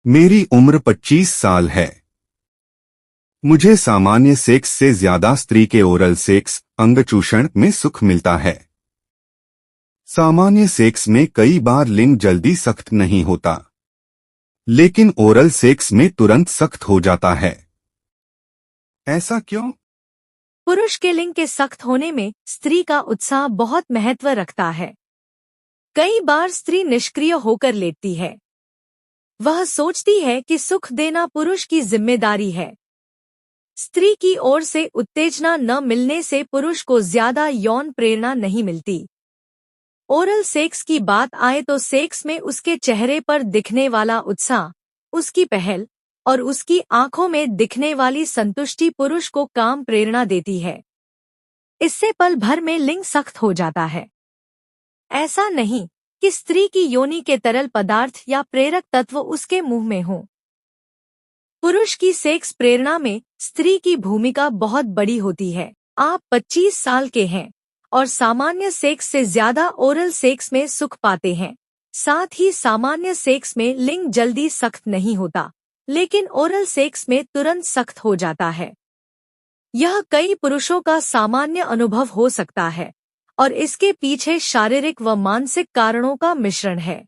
मेरी उम्र 25 साल है। मुझे सामान्य सेक्स से ज्यादा स्त्री के ओरल सेक्स अंगचूषण में सुख मिलता है। सामान्य सेक्स में कई बार लिंग जल्दी सख्त नहीं होता, लेकिन ओरल सेक्स में तुरंत सख्त हो जाता है। ऐसा क्यों? पुरुष के लिंग के सख्त होने में स्त्री का उत्साह बहुत महत्व रखता है। कई बार स्त्री निष्क्रिय होकर लेटती है। वह सोचती है कि सुख देना पुरुष की जिम्मेदारी है। स्त्री की ओर से उत्तेजना न मिलने से पुरुष को ज्यादा यौन प्रेरणा नहीं मिलती। ओरल सेक्स की बात आए तो सेक्स में उसके चेहरे पर दिखने वाला उत्साह, उसकी पहल और उसकी आंखों में दिखने वाली संतुष्टि पुरुष को काम प्रेरणा देती है। इससे पल भर में लिंग सख्त हो जाता है। ऐसा नहीं कि स्त्री की योनि के तरल पदार्थ या प्रेरक तत्व उसके मुंह में हों। पुरुष की सेक्स प्रेरणा में स्त्री की भूमिका बहुत बड़ी होती है। आप 25 साल के हैं और सामान्य सेक्स से ज्यादा ओरल सेक्स में सुख पाते हैं। साथ ही सामान्य सेक्स में लिंग जल्दी सख्त नहीं होता, लेकिन ओरल सेक्स में तुरंत सख्त हो जाता है। यह कई पुरुषों का सामान्य अनुभव हो सकता है और इसके पीछे शारीरिक व मानसिक कारणों का मिश्रण है।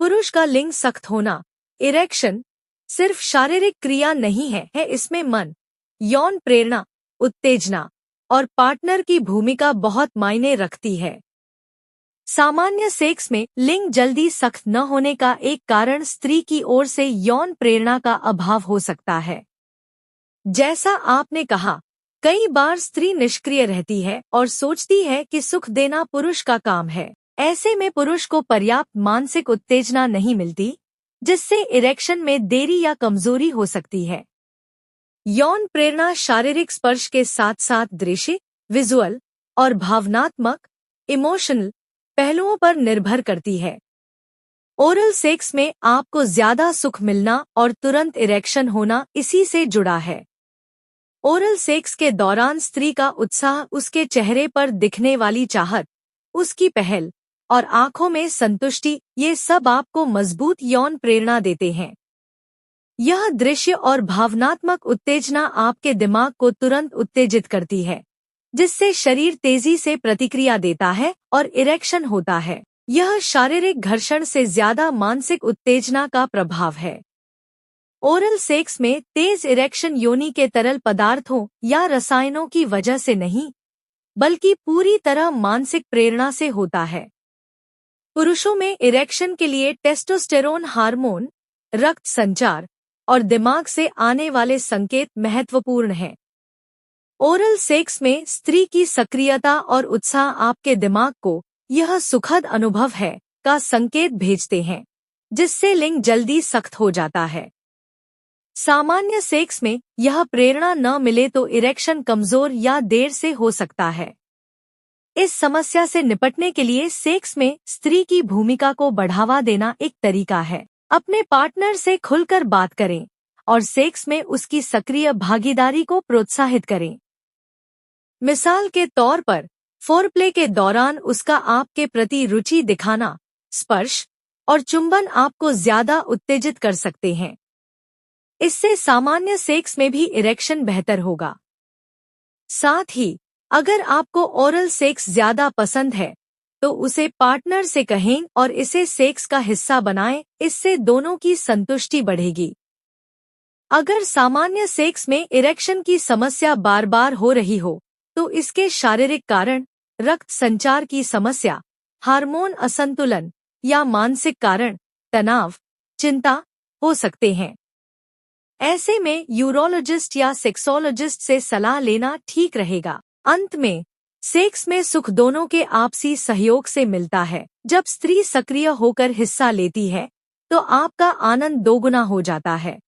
पुरुष का लिंग सख्त होना, इरेक्शन, सिर्फ शारीरिक क्रिया नहीं है इसमें मन, यौन प्रेरणा, उत्तेजना और पार्टनर की भूमिका बहुत मायने रखती है। सामान्य सेक्स में लिंग जल्दी सख्त न होने का एक कारण स्त्री की ओर से यौन प्रेरणा का अभाव हो सकता है। जैसा आपने कहा, कई बार स्त्री निष्क्रिय रहती है और सोचती है कि सुख देना पुरुष का काम है। ऐसे में पुरुष को पर्याप्त मानसिक उत्तेजना नहीं मिलती, जिससे इरेक्शन में देरी या कमजोरी हो सकती है। यौन प्रेरणा शारीरिक स्पर्श के साथ साथ दृश्य, विजुअल और भावनात्मक, इमोशनल पहलुओं पर निर्भर करती है। ओरल सेक्स में आपको ज्यादा सुख मिलना और तुरंत इरेक्शन होना इसी से जुड़ा है। ओरल सेक्स के दौरान स्त्री का उत्साह, उसके चेहरे पर दिखने वाली चाहत, उसकी पहल और आंखों में संतुष्टि, ये सब आपको मजबूत यौन प्रेरणा देते हैं। यह दृश्य और भावनात्मक उत्तेजना आपके दिमाग को तुरंत उत्तेजित करती है, जिससे शरीर तेजी से प्रतिक्रिया देता है और इरेक्शन होता है। यह शारीरिक घर्षण से ज्यादा मानसिक उत्तेजना का प्रभाव है। ओरल सेक्स में तेज इरेक्शन योनि के तरल पदार्थों या रसायनों की वजह से नहीं, बल्कि पूरी तरह मानसिक प्रेरणा से होता है। पुरुषों में इरेक्शन के लिए टेस्टोस्टेरोन हार्मोन, रक्त संचार और दिमाग से आने वाले संकेत महत्वपूर्ण हैं। ओरल सेक्स में स्त्री की सक्रियता और उत्साह आपके दिमाग को यह सुखद अनुभव है का संकेत भेजते हैं, जिससे लिंग जल्दी सख्त हो जाता है। सामान्य सेक्स में यह प्रेरणा न मिले तो इरेक्शन कमजोर या देर से हो सकता है। इस समस्या से निपटने के लिए सेक्स में स्त्री की भूमिका को बढ़ावा देना एक तरीका है। अपने पार्टनर से खुलकर बात करें और सेक्स में उसकी सक्रिय भागीदारी को प्रोत्साहित करें। मिसाल के तौर पर, फोरप्ले के दौरान उसका आपके प्रति रुचि दिखाना, स्पर्श और चुंबन आपको ज्यादा उत्तेजित कर सकते हैं। इससे सामान्य सेक्स में भी इरेक्शन बेहतर होगा। साथ ही, अगर आपको ओरल सेक्स ज्यादा पसंद है, तो उसे पार्टनर से कहें और इसे सेक्स का हिस्सा बनाएं, इससे दोनों की संतुष्टि बढ़ेगी। अगर सामान्य सेक्स में इरेक्शन की समस्या बार बार हो रही हो, तो इसके शारीरिक कारण रक्त संचार की समस्या, हार्मोन असंतुलन या मानसिक कारण तनाव, चिंता हो सकते हैं। ऐसे में यूरोलॉजिस्ट या सेक्सोलॉजिस्ट से सलाह लेना ठीक रहेगा। अंत में, सेक्स में सुख दोनों के आपसी सहयोग से मिलता है। जब स्त्री सक्रिय होकर हिस्सा लेती है, तो आपका आनंद दोगुना हो जाता है।